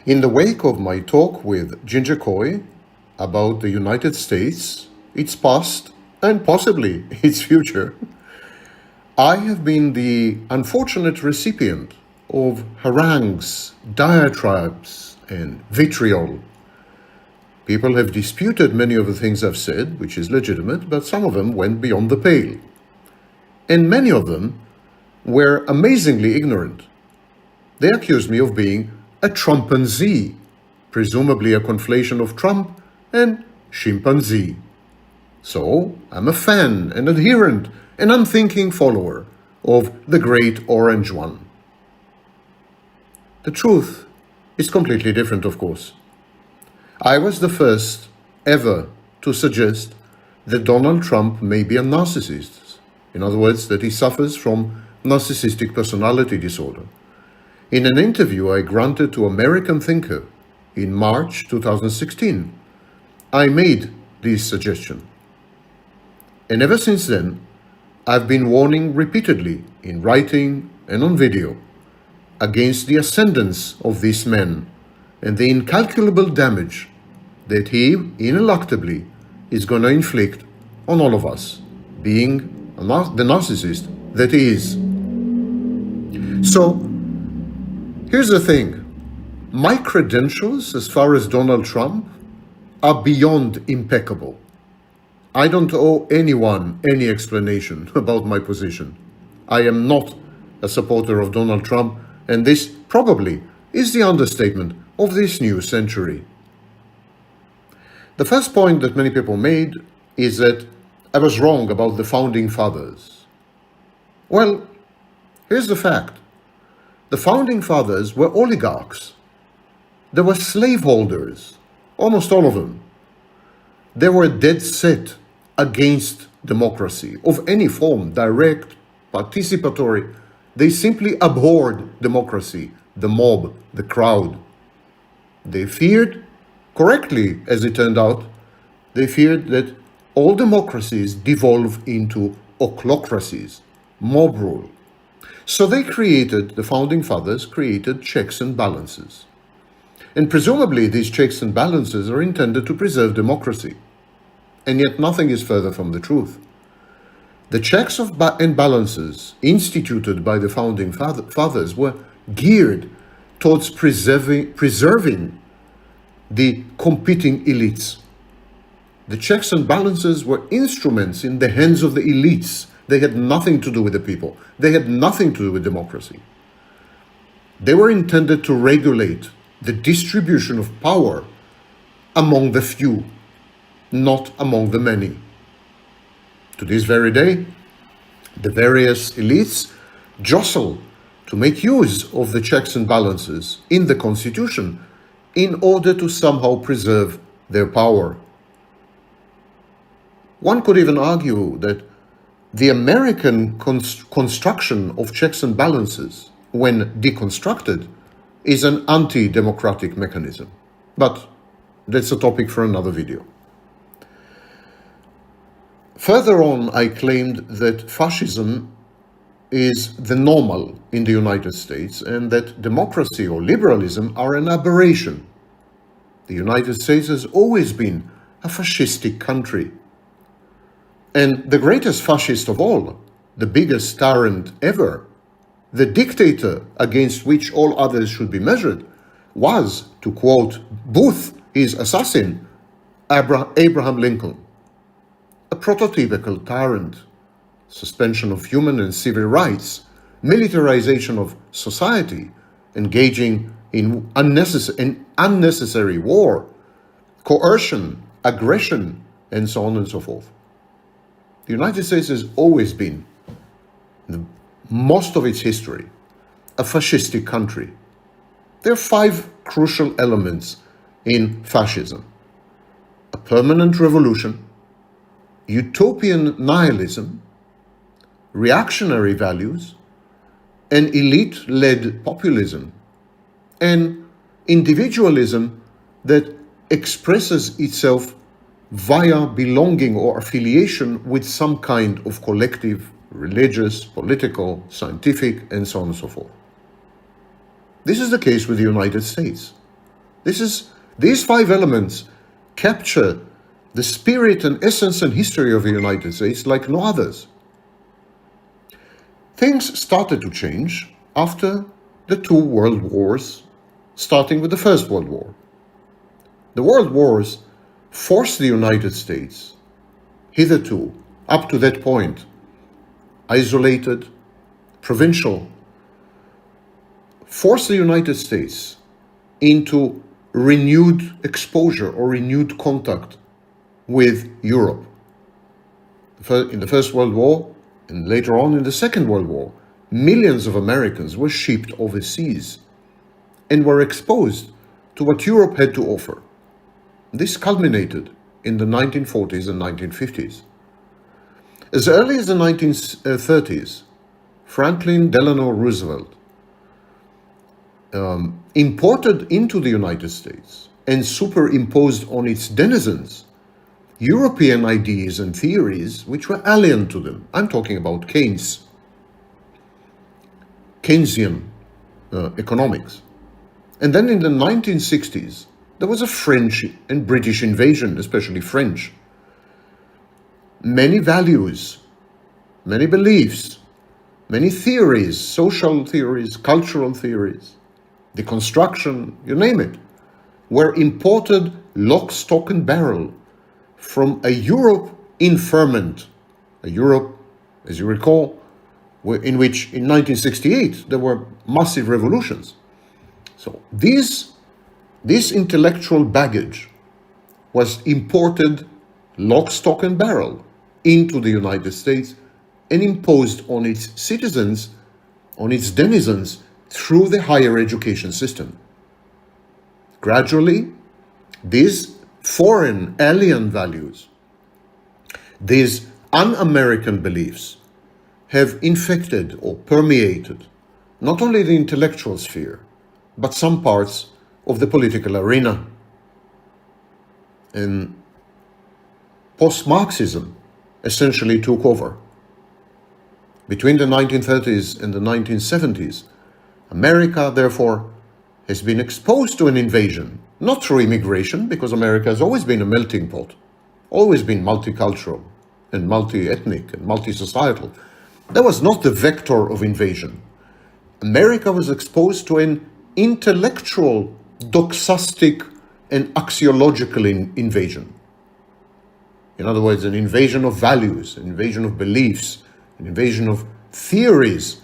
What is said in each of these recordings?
In the wake of my talk with Ginger Coy about the United States, its past, and possibly its future, I have been the unfortunate recipient of harangues, diatribes, and vitriol. People have disputed many of the things I've said, which is legitimate, but some of them went beyond the pale. And many of them were amazingly ignorant. They accused me of being a Trumpanzee, presumably a conflation of Trump and chimpanzee. So I'm a fan, an adherent, an unthinking follower of the great orange one. The truth is completely different, of course. I was the first ever to suggest that Donald Trump may be a narcissist. In other words, that he suffers from narcissistic personality disorder. In an interview I granted to American Thinker in March 2016, I made this suggestion. And ever since then, I've been warning repeatedly in writing and on video against the ascendance of this man and the incalculable damage that he ineluctably is going to inflict on all of us, being the narcissist that he is. So, here's the thing. My credentials as far as Donald Trump are beyond impeccable. I don't owe anyone any explanation about my position. I am not a supporter of Donald Trump, and this probably is the understatement of this new century. The first point that many people made is that I was wrong about the founding fathers. Well, here's the fact. The founding fathers were oligarchs. They were slaveholders, almost all of them. They were dead set against democracy of any form, direct, participatory. They simply abhorred democracy, the mob, the crowd. They feared, correctly as it turned out, they feared that all democracies devolve into ochlocracies, mob rule. So the founding fathers created checks and balances. And presumably these checks and balances are intended to preserve democracy. And yet nothing is further from the truth. The checks and balances instituted by the founding fathers were geared towards preserving the competing elites. The checks and balances were instruments in the hands of the elites. They had nothing to do with the people. They had nothing to do with democracy. They were intended to regulate the distribution of power among the few, not among the many. To this very day, the various elites jostle to make use of the checks and balances in the Constitution in order to somehow preserve their power. One could even argue that the American construction of checks and balances, when deconstructed, is an anti-democratic mechanism. But that's a topic for another video. Further on, I claimed that fascism is the normal in the United States and that democracy or liberalism are an aberration. The United States has always been a fascistic country. And the greatest fascist of all, the biggest tyrant ever, the dictator against which all others should be measured, was, to quote Booth, his assassin, Abraham Lincoln. A prototypical tyrant, suspension of human and civil rights, militarization of society, engaging in unnecessary war, coercion, aggression, and so on and so forth. The United States has always been, most of its history, a fascistic country. There are 5 crucial elements in fascism: a permanent revolution, utopian nihilism, reactionary values, an elite-led populism, and individualism that expresses itself via belonging or affiliation with some kind of collective, religious, political, scientific, and so on and so forth. This is the case with the United States. These five elements capture the spirit and essence and history of the United States like no others. Things started to change after the two world wars, starting with the First World War. The world wars forced the United States, hitherto, up to that point, isolated, provincial, forced the United States into renewed exposure or renewed contact with Europe. In the First World War, and later on in the Second World War, millions of Americans were shipped overseas and were exposed to what Europe had to offer. This culminated in the 1940s and 1950s. As early as the 1930s, Franklin Delano Roosevelt imported into the United States and superimposed on its denizens European ideas and theories which were alien to them. I'm talking about Keynes, Keynesian economics. And then in the 1960s, there was a French and British invasion, especially French. Many values, many beliefs, many theories, social theories, cultural theories, deconstruction, you name it, were imported lock, stock, and barrel from a Europe in ferment. A Europe, as you recall, in which in 1968 there were massive revolutions. So this intellectual baggage was imported lock, stock, and barrel into the United States and imposed on its citizens, on its denizens, through the higher education system. Gradually, these foreign, alien values, these un-American beliefs have infected or permeated not only the intellectual sphere, but some parts of the political arena. And post-Marxism essentially took over. Between the 1930s and the 1970s, America, therefore, has been exposed to an invasion, not through immigration, because America has always been a melting pot, always been multicultural and multi-ethnic and multi-societal. That was not the vector of invasion. America was exposed to an intellectual, doxastic, and axiological invasion. In other words, an invasion of values, an invasion of beliefs, an invasion of theories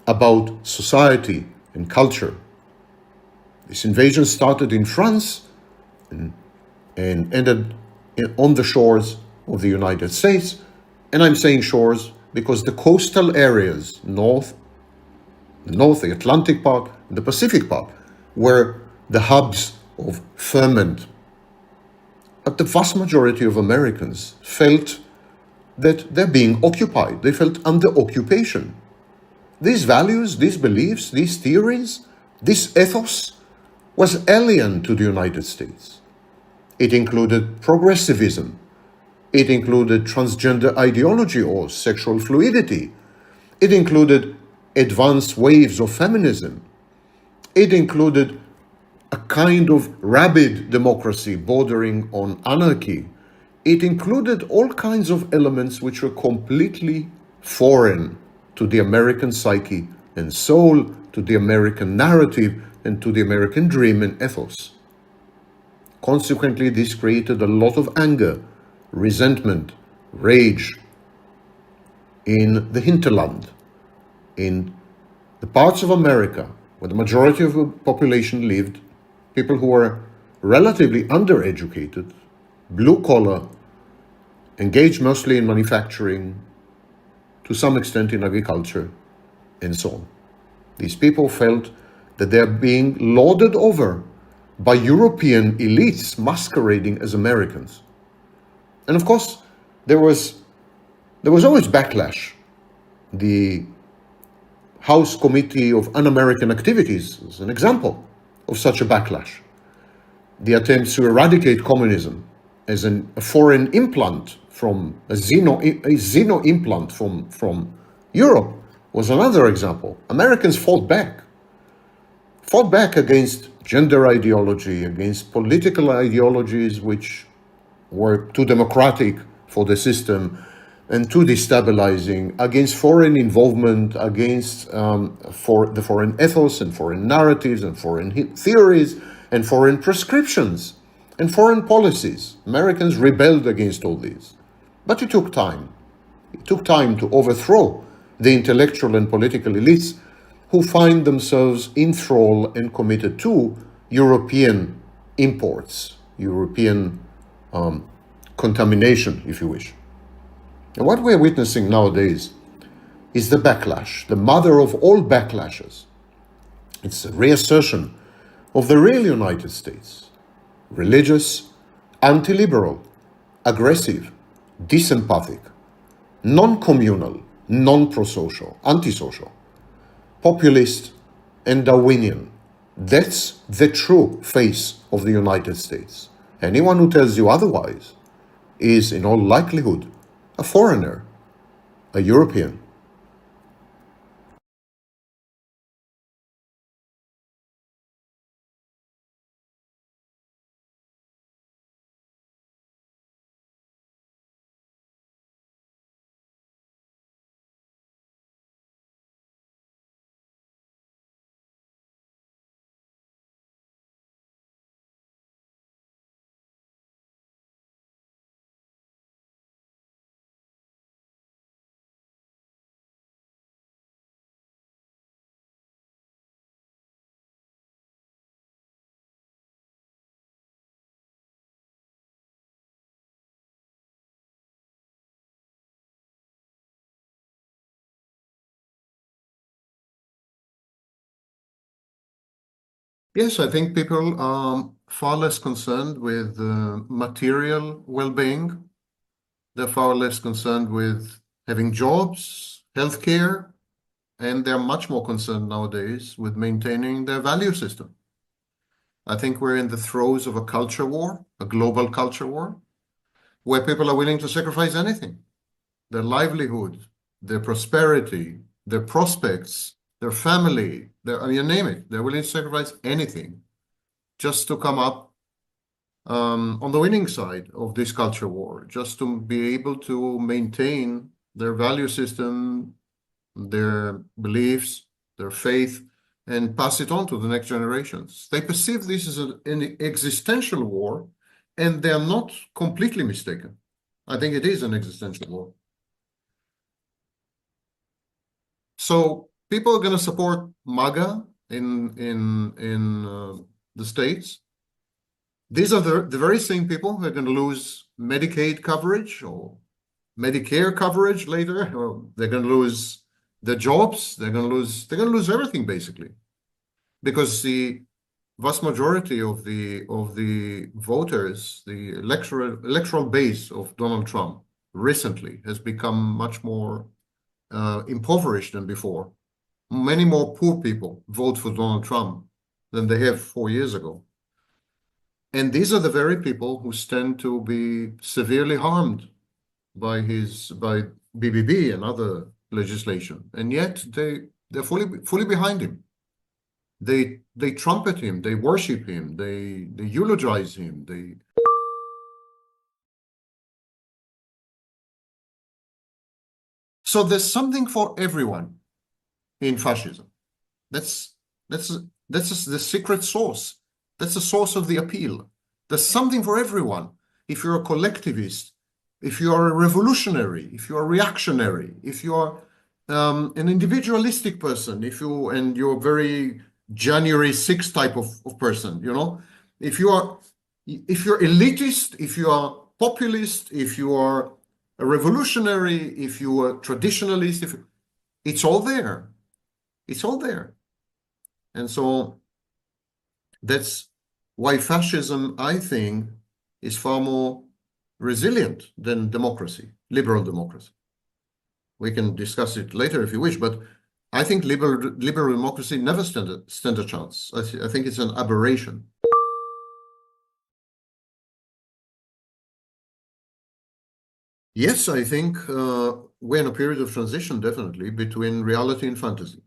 about society and culture. This invasion started in France and ended on the shores of the United States. And I'm saying shores because the coastal areas, the Atlantic part, the Pacific part, were the hubs of ferment. But the vast majority of Americans felt that they're being occupied. They felt under occupation. These values, these beliefs, these theories, this ethos was alien to the United States. It included progressivism. It included transgender ideology or sexual fluidity. It included advanced waves of feminism. It included a kind of rabid democracy bordering on anarchy. It included all kinds of elements which were completely foreign to the American psyche and soul, to the American narrative, and to the American dream and ethos. Consequently, this created a lot of anger, resentment, rage in the hinterland, in the parts of America where the majority of the population lived, people who were relatively undereducated, blue-collar, engaged mostly in manufacturing, to some extent in agriculture, and so on. These people felt that they're being lorded over by European elites masquerading as Americans. And of course, there was always backlash. The House Committee of Un-American Activities is an example of such a backlash. The attempts to eradicate communism as a foreign implant from a xeno implant from Europe was another example. Americans fought back fought back against gender ideology, against political ideologies which were too democratic for the system and too destabilizing, against foreign involvement, against for the foreign ethos and foreign narratives and foreign theories and foreign prescriptions and foreign policies. Americans rebelled against all these. But it took time. It took time to overthrow the intellectual and political elites who find themselves in thrall and committed to European imports, European contamination, if you wish. And what we're witnessing nowadays is the backlash, the mother of all backlashes. It's a reassertion of the real United States. Religious, anti-liberal, aggressive, dysempathic, non-communal, non-prosocial, antisocial, populist, and Darwinian. That's the true face of the United States. Anyone who tells you otherwise is, in all likelihood, a foreigner, a European. Yes, I think people are far less concerned with material well-being. They're far less concerned with having jobs, healthcare, and they're much more concerned nowadays with maintaining their value system. I think we're in the throes of a culture war, a global culture war, where people are willing to sacrifice anything, their livelihood, their prosperity, their prospects, their family, you name it. They're willing to sacrifice anything just to come up on the winning side of this culture war, just to be able to maintain their value system, their beliefs, their faith, and pass it on to the next generations. They perceive this as an existential war, and they're not completely mistaken. I think it is an existential war. So people are going to support MAGA in the States. These are the very same people who are going to lose Medicaid coverage or Medicare coverage later. Or they're going to lose their jobs. They're going to lose everything basically, because the vast majority of the voters, the electoral base of Donald Trump recently has become much more impoverished than before. Many more poor people vote for Donald Trump than they have 4 years ago. And these are the very people who stand to be severely harmed by BBB and other legislation. And yet they're fully behind him. They trumpet him, they worship him, they eulogize him, So there's something for everyone in fascism. That's the secret sauce. That's the source of the appeal. There's something for everyone. If you're a collectivist, if you are a revolutionary, if you are reactionary, if you are an individualistic person, and you're very January 6th type of person, if you're elitist, if you are populist, if you are a revolutionary, if you are traditionalist, it's all there. It's all there. And so that's why fascism, I think, is far more resilient than democracy, liberal democracy. We can discuss it later if you wish, but I think liberal democracy never stand a chance. I think it's an aberration. Yes, I think we're in a period of transition, definitely, between reality and fantasy.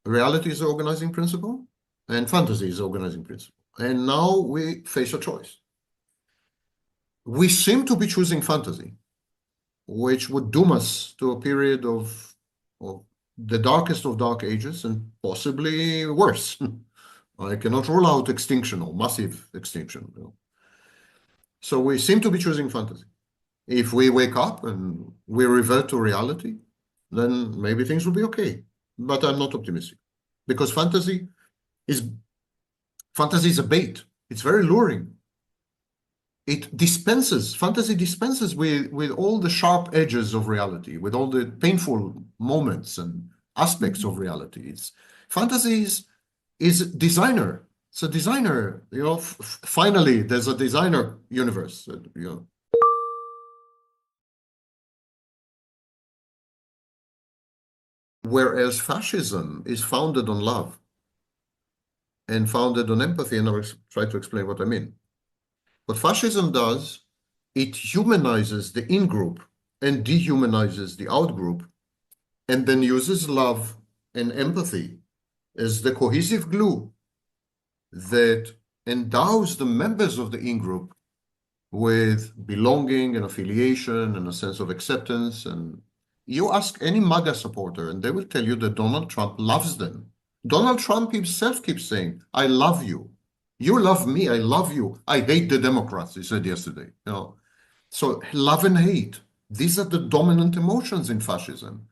Reality is the organizing principle, and fantasy is the organizing principle. And now we face a choice. We seem to be choosing fantasy, which would doom us to a period of the darkest of dark ages and possibly worse. I cannot rule out extinction or massive extinction. So we seem to be choosing fantasy. If we wake up and we revert to reality, then maybe things will be okay. But I'm not optimistic because is fantasy is a bait. It's very luring. Fantasy dispenses with all the sharp edges of reality, with all the painful moments and aspects of reality. Fantasy is designer. It's a designer, finally, there's a designer universe, Whereas fascism is founded on love and founded on empathy, and I'll try to explain what I mean. What fascism does, it humanizes the in-group and dehumanizes the out-group, and then uses love and empathy as the cohesive glue that endows the members of the in-group with belonging and affiliation and a sense of acceptance. And you ask any MAGA supporter, and they will tell you that Donald Trump loves them. Donald Trump himself keeps saying, I love you. You love me, I love you. I hate the Democrats, he said yesterday. So love and hate, these are the dominant emotions in fascism.